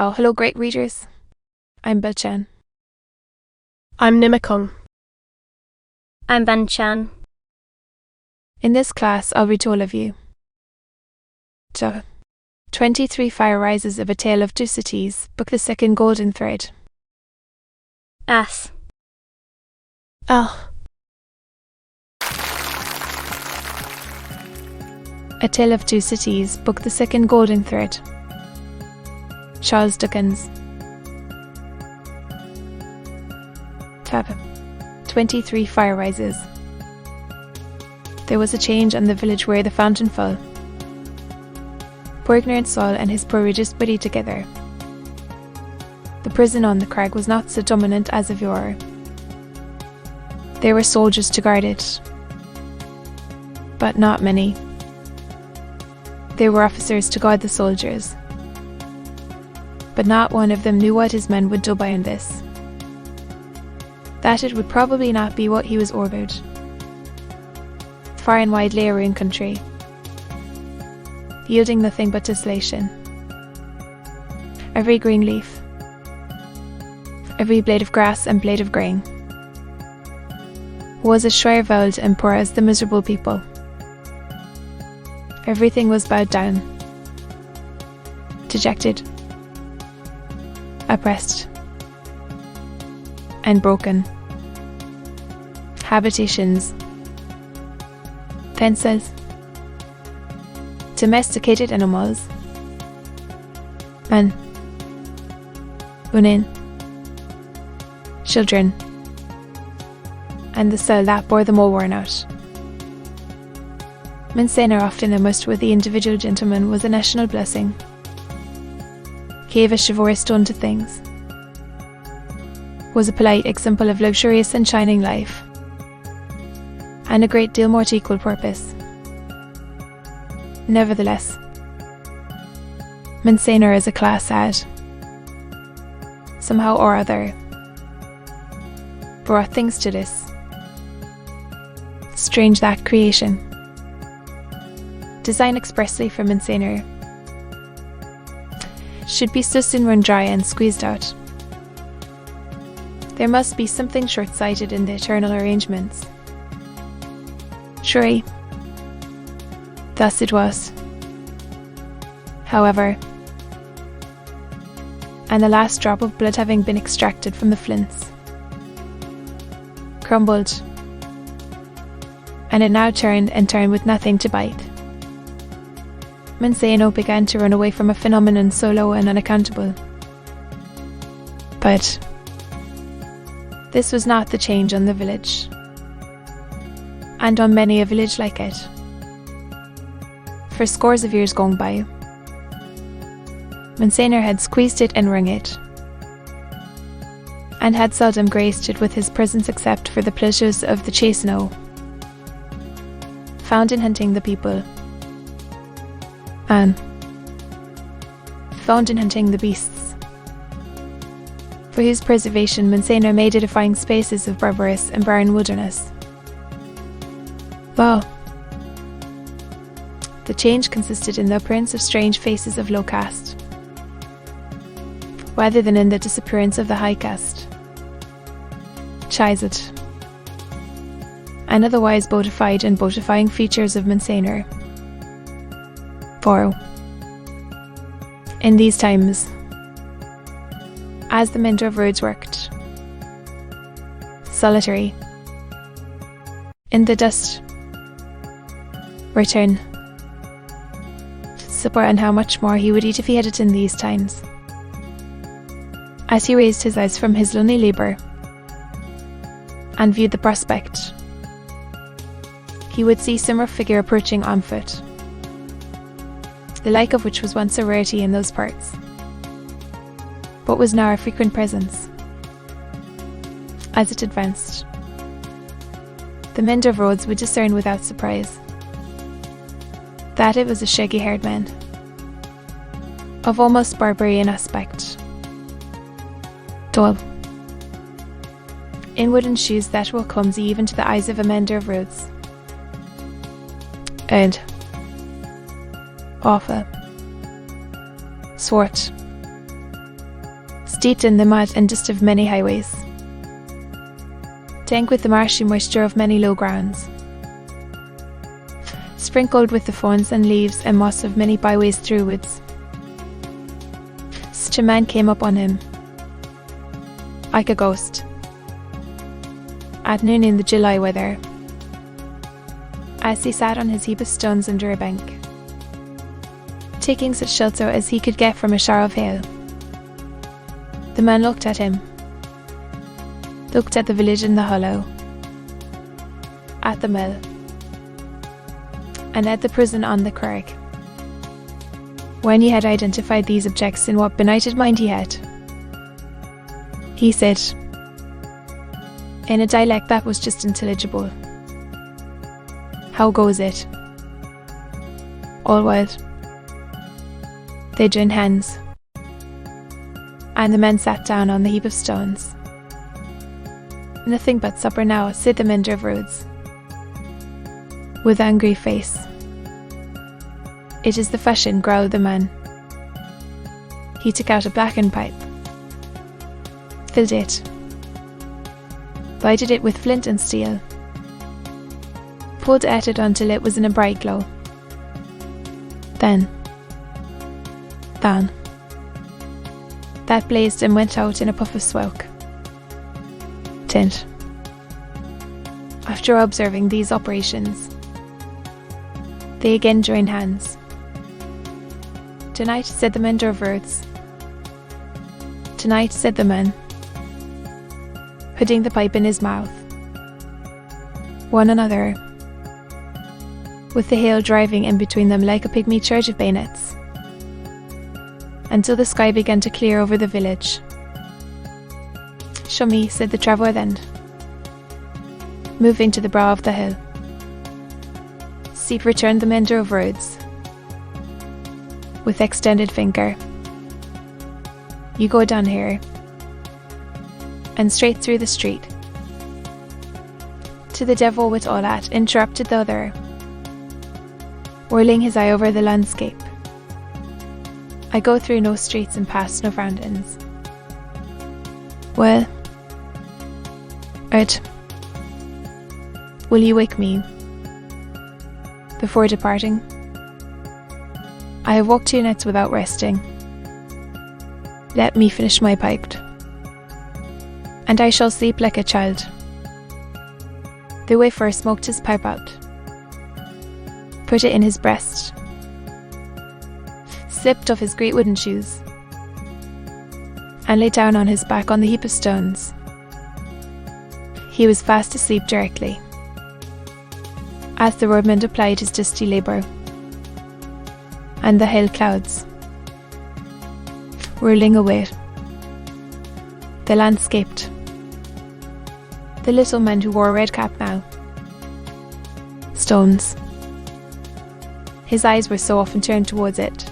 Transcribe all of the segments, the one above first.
Oh, hello, great readers. I'm Belchan. I'm Nimikung. I'm Banchan. In this class, I'll read to all of you. So, 23 Fire Rises of A Tale of Two Cities, Book the Second Golden Thread. S. L. A Tale of Two Cities, Book the Second Golden Thread. Charles Dickens. Tab. 23 Fire Rises. There was a change on the village where the fountain fell. Poor ignorant Saul and his poor religious buddy together. The prison on the crag was not so dominant as of yore. There were soldiers to guard it, but not many. There were officers to guard the soldiers, but not one of them knew what his men would do by in this. That it would probably not be what he was ordered. Far and wide lay a ruined country, yielding nothing but desolation. Every green leaf, every blade of grass and blade of grain, was as shriveled and poor as the miserable people. Everything was bowed down, dejected, oppressed, and broken. Habitations, fences, domesticated animals, men, women, children, and the cell that bore them all worn out. Mincena, often a most worthy individual gentleman, was a national blessing. Gave a chivalrous tone to things. Was a polite example of luxurious and shining life, and a great deal more to equal purpose. Nevertheless, Mincena as a class had, somehow or other, brought things to this. Strange that creation, designed expressly for Mincena, should be so soon run dry and squeezed out. There must be something short-sighted in the eternal arrangements. Surely, thus it was. However, and the last drop of blood having been extracted from the flints, crumbled, and it now turned and turned with nothing to bite. Mincena began to run away from a phenomenon so low and unaccountable. But this was not the change on the village, and on many a village like it. For scores of years gone by, Mincena had squeezed it and wrung it, and had seldom graced it with his presence except for the pleasures of the chase now, found in hunting the people, and found in hunting the beasts, for whose preservation Mincena made edifying spaces of barbarous and barren wilderness. Well, the change consisted in the appearance of strange faces of low caste, rather than in the disappearance of the high caste, chized, and otherwise beautified and beautifying features of Mincena. For, in these times, as the mender of roads worked, solitary, in the dust, return, supper, and how much more he would eat if he had it in these times. As he raised his eyes from his lonely labour and viewed the prospect, he would see some rough figure approaching on foot, the like of which was once a rarity in those parts, but was now a frequent presence. As it advanced, the mender of roads would discern without surprise that it was a shaggy-haired man, of almost barbarian aspect, tall, in wooden shoes that were clumsy even to the eyes of a mender of roads, and awful, swart, steeped in the mud and dust of many highways, dank with the marshy moisture of many low grounds, sprinkled with the fawns and leaves and moss of many byways through woods. Such a man came upon him, like a ghost, at noon in the July weather, as he sat on his heap of stones under a bank, taking such shelter as he could get from a shower of hail. The man looked at him, looked at the village in the hollow, at the mill, and at the prison on the crag. When he had identified these objects in what benighted mind he had, he said, in a dialect that was just intelligible, "How goes it?" All well. They joined hands, and the men sat down on the heap of stones. "Nothing but supper now," said the mender of roads, with angry face. "It is the fashion," growled the man. He took out a blackened pipe, filled it, lighted it with flint and steel, pulled at it until it was in a bright glow. Then, down. That blazed and went out in a puff of smoke. Tint. After observing these operations, they again joined hands. "Tonight," said the mender of roads. "Tonight," said the man, putting the pipe in his mouth. One another, with the hail driving in between them like a pygmy charge of bayonets, until the sky began to clear over the village. "Show me," said the traveller then, moving to the brow of the hill. "See," returned the mender of roads, with extended finger. "You go down here, and straight through the street." "To the devil with all that," interrupted the other, whirling his eye over the landscape. "I go through no streets and past no fountains." "Well, Ed, will you wake me before departing? I have walked 2 nights without resting. Let me finish my pipe, and I shall sleep like a child." The wafer smoked his pipe out, put it in his breast, slipped off his great wooden shoes, and lay down on his back on the heap of stones. He was fast asleep directly, as the roadman applied his dusty labour, and the hail clouds, whirling away, the landscaped, the little man who wore a red cap now, stones. His eyes were so often turned towards it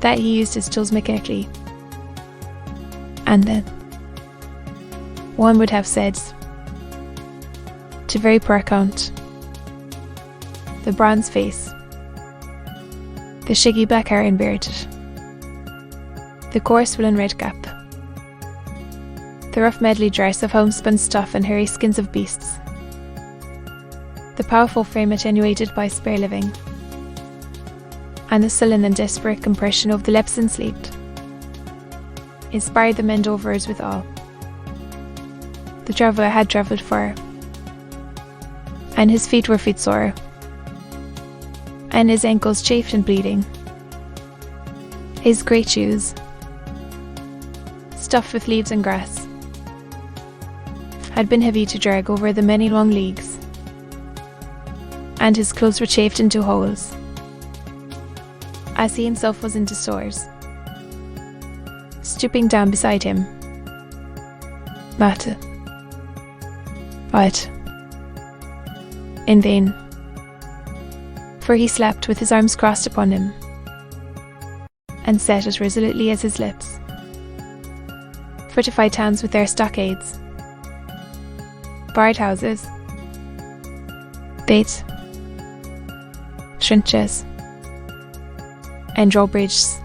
that he used his tools mechanically, and then, one would have said, to very poor account, the bronze face, the shaggy black hair and beard, the coarse woolen red cap, the rough medley dress of homespun stuff and hairy skins of beasts, the powerful frame attenuated by spare living, and the sullen and desperate compression of the lips and slept, inspired the mendovers with awe. The traveller had travelled far, and his feet were footsore, and his ankles chafed and bleeding. His great shoes, stuffed with leaves and grass, had been heavy to drag over the many long leagues, and his clothes were chafed into holes, as he himself was into sores. Stooping down beside him, Mate, but in vain, for he slept with his arms crossed upon him, and set as resolutely as his lips. Fortified towns with their stockades, barred houses, baits, trenches, and drawbridges,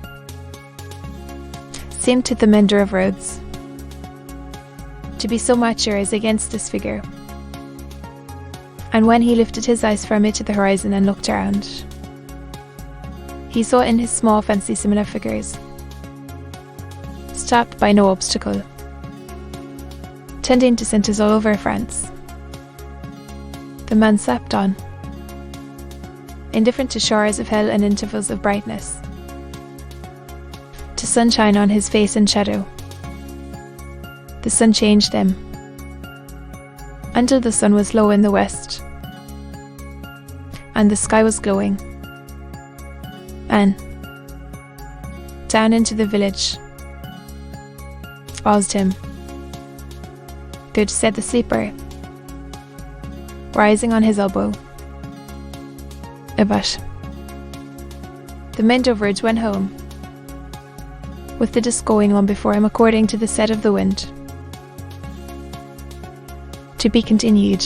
seemed to the mender of roads to be so mature as against this figure. And when he lifted his eyes from it to the horizon and looked around, he saw in his small fancy similar figures, stopped by no obstacle, tending to centres all over France. The man slept on, indifferent to showers of hell and intervals of brightness, to sunshine on his face and shadow. The sun changed them, until the sun was low in the west, and the sky was glowing, and down into the village roused him. Good, said the sleeper, rising on his elbow. But the mender of roads went home, with the disk going on before him according to the set of the wind. To be continued.